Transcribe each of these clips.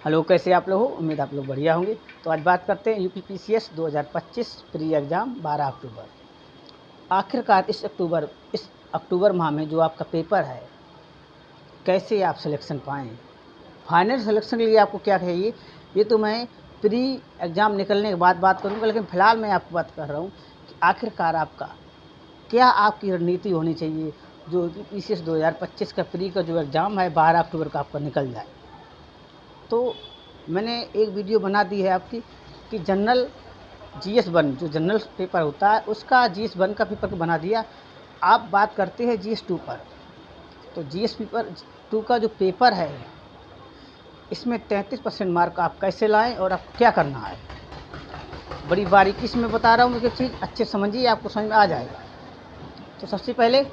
Hello, कैसे आप लोग हो? उम्मीद आप लोग बढ़िया होंगे। तो आज बात करते हैं यूपीपीसीएस 2025 प्री एग्ज़ाम 12 अक्टूबर। आखिरकार इस अक्टूबर माह में जो आपका पेपर है, कैसे आप सिलेक्शन पाएँ? फाइनल सिलेक्शन के लिए आपको क्या चाहिए, ये तो मैं प्री एग्ज़ाम निकलने के बाद बात करूँगा, लेकिन फ़िलहाल मैं आपको बात कर रहा हूँ कि आखिरकार क्या आपकी रणनीति होनी चाहिए, जो यूपीपीसीएस 2025 का प्री का जो एग्ज़ाम है 12 अक्टूबर का आपका निकल जाए। तो मैंने एक वीडियो बना दी है आपकी कि जनरल GS1 जो जनरल पेपर होता है उसका GS1 का पेपर बना दिया। आप बात करते हैं GS2 पर। तो GS पेपर 2 का जो पेपर है, इसमें 33% मार्क आप कैसे लाएं और आपको क्या करना है, बड़ी बारीकी से मैं बता रहा हूँ। एक चीज़ अच्छे समझिए, आपको समझ में आ जाएगा। तो सबसे पहले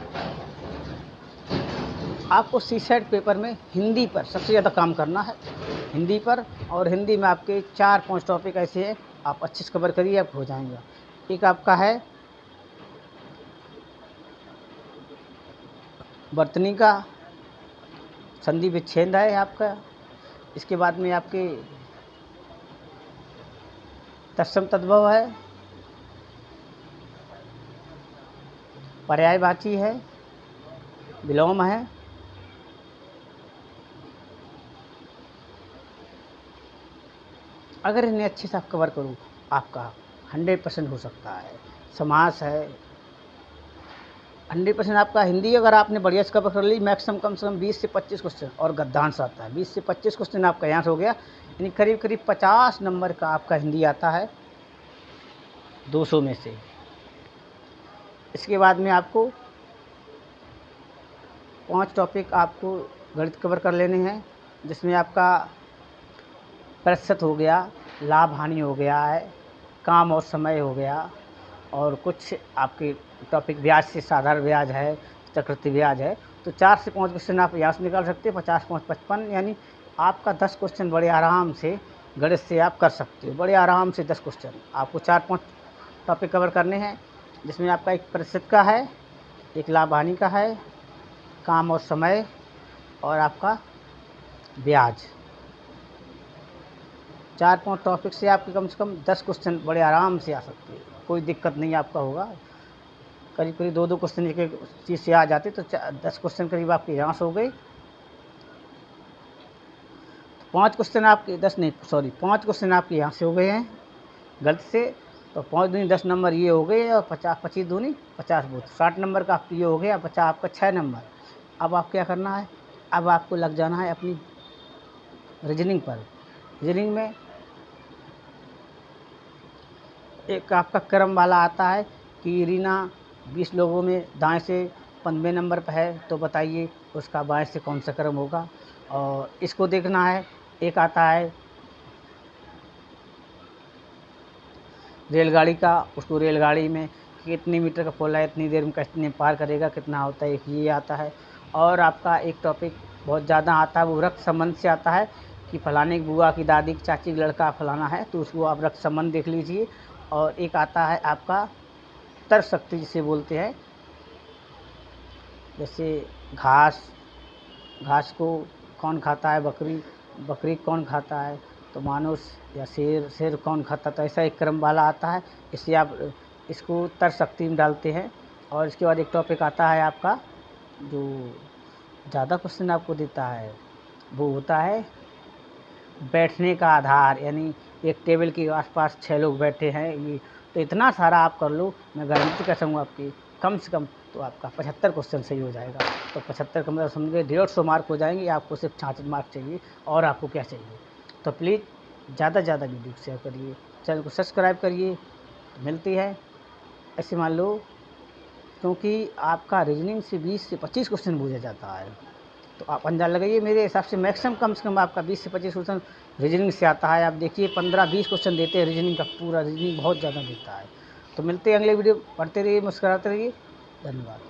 आपको CSET पेपर में हिंदी पर सबसे ज़्यादा काम करना है, हिंदी पर। और हिंदी में आपके 4-5 टॉपिक ऐसे हैं, आप अच्छे से कवर करिए, आप हो जाएंगे। एक आपका है वर्तनी का संधि विच्छेद है आपका। इसके बाद में आपके तत्सम तद्भव है, पर्यायवाची है, विलोम है, अगर इन्हें अच्छे से आप कवर करूँ आपका 100% हो सकता है। समास है 100% आपका। हिंदी अगर आपने बढ़िया से कवर कर ली, मैक्सिमम कम से कम 20 से 25 क्वेश्चन, और गद्यांश आता है 20 से 25 क्वेश्चन आपका यहाँ से हो गया, यानी करीब करीब 50 नंबर का आपका हिंदी आता है 200 में से। इसके बाद में आपको 5 टॉपिक आपको गणित कवर कर लेने हैं, जिसमें आपका प्रतिशत हो गया, लाभ हानि हो गया है, काम और समय हो गया, और कुछ आपके टॉपिक ब्याज से साधारण ब्याज है, चक्रवृद्धि ब्याज है। तो 4 से 5 क्वेश्चन आप यहाँ से निकाल सकते हैं, 50 5 55, यानी आपका 10 क्वेश्चन बड़े आराम से गणित से आप कर सकते हो। बड़े आराम से 10 क्वेश्चन आपको 4-5 टॉपिक कवर करने हैं, जिसमें आपका एक प्रतिशत का है, एक लाभ हानि का है, काम और समय, और आपका ब्याज। 4-5 टॉपिक से आपके कम से कम 10 क्वेश्चन बड़े आराम से आ सकते हैं, कोई दिक्कत नहीं आपका होगा। करीब करीब 2-2 क्वेश्चन एक चीज़ से आ जाते, तो 10 क्वेश्चन करीब आपके यहाँ से हो गए। 5 क्वेश्चन आपके 10 नहीं, सॉरी, 5 क्वेश्चन आपके यहाँ से हो गए हैं गलत से। तो 5 दूनी 10 नंबर ये हो गए, और 25 दूनी 50 बहुत 60 नंबर का आपका ये हो गया, 50 आपका 6 नंबर। अब आप क्या करना है, अब आपको लग जाना है अपनी रीजनिंग पर। रीजनिंग में एक आपका क्रम वाला आता है कि रीना 20 लोगों में दाएं से 15वें नंबर पर है, तो बताइए उसका बाएं से कौन सा क्रम होगा, और इसको देखना है। एक आता है रेलगाड़ी का, उसको रेलगाड़ी में कितने मीटर का पुल है, इतनी देर में कितने पार करेगा, कितना होता है, एक ये आता है। और आपका एक टॉपिक बहुत ज़्यादा आता है, वो रक्त संबंध से आता है कि फलाने की बुआ की दादी की चाची की लड़का फलाना है, तो उसको आप रक्त संबंध देख लीजिए। और एक आता है आपका तर्क शक्ति जिसे बोलते हैं, जैसे घास घास को कौन खाता है, बकरी कौन खाता है, तो मानुस या शेर कौन खाता है, तो ऐसा एक क्रम वाला आता है। इससे आप इसको तर्क शक्ति में डालते हैं। और इसके बाद एक टॉपिक आता है आपका जो ज़्यादा क्वेश्चन आपको देता है, वो होता है बैठने का आधार, यानी एक टेबल के आसपास 6 लोग बैठे हैं, ये तो इतना सारा आप कर लो, मैं गारंटी कर सकूँगा आपकी कम से कम तो आपका 75 क्वेश्चन सही हो जाएगा। तो 75 का मतलब समझ गए 150 मार्क हो जाएंगे, आपको सिर्फ 66 मार्क चाहिए, और आपको क्या चाहिए। तो प्लीज़ ज़्यादा से ज़्यादा वीडियो को शेयर करिए, चैनल को सब्सक्राइब करिए। मिलती है ऐसे मान लो, क्योंकि आपका रीजनिंग से 20 से 25 क्वेश्चन पूछा जाता है, तो आप अंदाज़ा लगाइए। मेरे हिसाब से मैक्सिमम कम से कम आपका 20 से 25 क्वेश्चन रीजनिंग से आता है। आप देखिए 15-20 क्वेश्चन देते हैं रीजनिंग का, पूरा रीजनिंग बहुत ज़्यादा देता है। तो मिलते हैं अगले वीडियो, पढ़ते रहिए, मुस्कुराते रहिए। धन्यवाद।